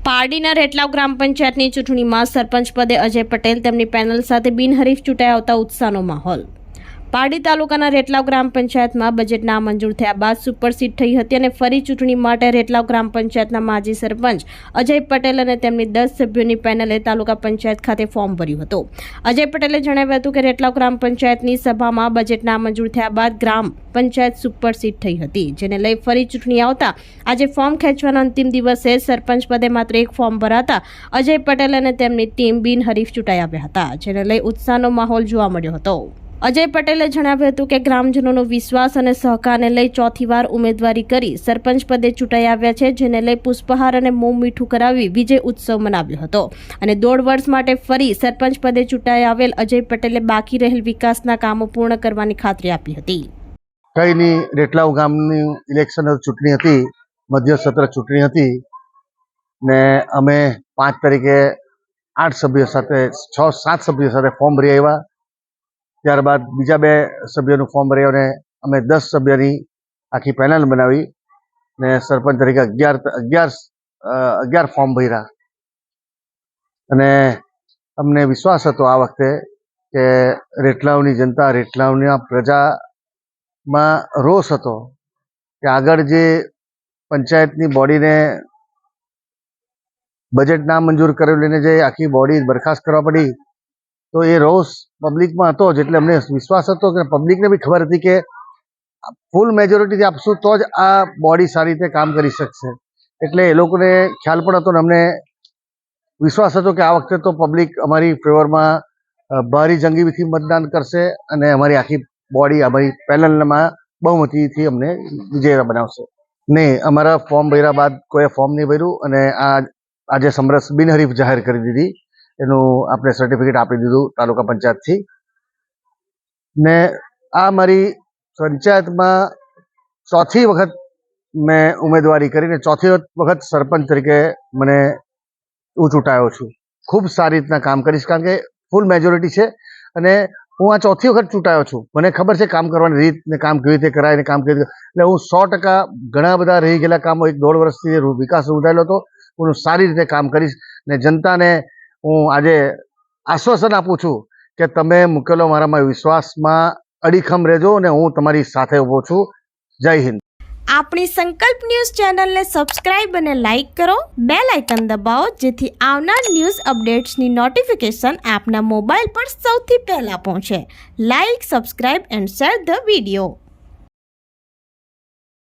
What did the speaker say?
પારડીના રેટલાવ ગ્રામ પંચાયતની ચૂંટણીમાં સરપંચ પદે અજય પટેલ તેમની પેનલ સાથે બિનહરીફ ચૂંટાઈ આવતા ઉત્સાહનો માહોલ। પારડી તાલુકાના રેટલાવ ગ્રામ પંચાયતમાં બજેટ નામંજૂર થયા બાદ સુપરસીડ થઈ હતી અને ફરી ચૂંટણી માટે રેટલાવ ગ્રામ પંચાયતના માજી સરપંચ અજય પટેલ અને તેમની 10 સભ્યોની પેનલે તાલુકા પંચાયત ખાતે ફોર્મ ભર્યું હતું। અજય પટેલે જણાવ્યું હતું કે રેટલાવ ગ્રામ પંચાયતની સભામાં બજેટ નામંજૂર થયા બાદ ગ્રામ પંચાયત સુપરસીડ થઈ હતી, જેને લઈ ફરી ચૂંટણી આવતા આજે ફોર્મ ખેંચવાના અંતિમ દિવસે સરપંચ પદે માત્ર એક ફોર્મ ભરાતા અજય પટેલ અને તેમની ટીમ બિનહરીફ ચૂંટાઈ આવ્યા હતા, જેને લઈ ઉત્સાહનો માહોલ જોવા મળ્યો હતો। અજય પટેલે જણાવ્યું હતું કે ગ્રામજનોનો વિશ્વાસ અને સહકારને લઈ ચોથી વાર ઉમેદવારી કરી સરપંચ પદે ચૂંટાઈ આવ્યા છે, જેને લઈ પુષ્પહાર અને મોં મીઠું કરાવી વિજય ઉત્સવ મનાવ્યો હતો અને 1.5 વર્ષ માટે ફરી સરપંચ પદે ચૂંટાઈ આવેલ અજય પટેલે બાકી રહેલ વિકાસના કામો પૂર્ણ કરવાની ખાતરી આપી હતી। કઈની રેટલાવ ગામની ઇલેક્શન ચૂંટણી હતી, મધ્ય સત્ર ચૂંટણી હતી ને અમે 5 તારીખે 8 સભ્યો સાથે 6-7 સભ્યો સાથે ફોર્મ ભરી આવ્યા। ત્યારબાદ બીજા 2 સભ્યોનું ફોર્મ ભર્યું અને અમે 10 સભ્યોની આખી પેનલ બનાવી ને સરપંચ તરીકે 11 ફોર્મ ભર્યા અને અમને વિશ્વાસ હતો આ વખતે કે રેટલાવની જનતા, રેટલાવની પ્રજામાં રોષ હતો કે આગળ જે પંચાયતની બોડીને બજેટ ના મંજૂર કરેલું જે આખી બોડી બરખાસ્ત કરવા પડી, તો એ રોષ પબ્લિકમાં હતો જ, એટલે અમને વિશ્વાસ હતો કે પબ્લિકને બી ખબર હતી કે ફૂલ મેજોરિટીથી આપશું તો જ આ બોડી સારી રીતે કામ કરી શકશે, એટલે એ લોકોને ખ્યાલ પણ હતો ને અમને વિશ્વાસ હતો કે આ વખતે તો પબ્લિક અમારી ફેવરમાં ભારી જંગીથી મતદાન કરશે અને અમારી આખી બોડી, અમારી પેનલમાં બહુમતીથી અમને વિજય બનાવશે। નહીં, અમારા ફોર્મ ભર્યા બાદ કોઈ ફોર્મ નહીં ભર્યું અને આજે સમરસ બિનહરીફ જાહેર કરી દીધી, એનું આપણે સર્ટિફિકેટ આપી દીધું તાલુકા પંચાયતથી ને આ મારી પંચાયતમાં ચોથી વખત મેં ઉમેદવારી કરીને ચોથી વખત સરપંચ તરીકે હું ચૂંટાયો છું। ખૂબ સારી રીતના કામ કરીશ, કારણ કે ફૂલ મેજોરિટી છે અને હું આ ચોથી વખત ચૂંટાયો છું। મને ખબર છે કામ કરવાની રીત ને કામ કેવી રીતે કરાય ને કામ કેવી રીતે, એટલે હું 100% ઘણા બધા રહી ગયેલા કામો 1.5 વર્ષથી વિકાસ ઉધારેલો હતો, હું સારી રીતે કામ કરીશ ને જનતાને હું આજે આશ્વાસન આપું છું કે તમે મૂકેલો મારામાં વિશ્વાસમાં અડીખમ રહેજો અને હું તમારી સાથે ઊભો છું। જય હિન્દ। આપણી સંકલ્પ ન્યૂઝ ચેનલને સબસ્ક્રાઇબ અને લાઇક કરો, બેલ આઇકન દબાવો જેથી આવનાર ન્યૂઝ અપડેટ્સની નોટિફિકેશન આપના મોબાઈલ પર સૌથી પહેલા પહોંચે। Like, subscribe and share the video.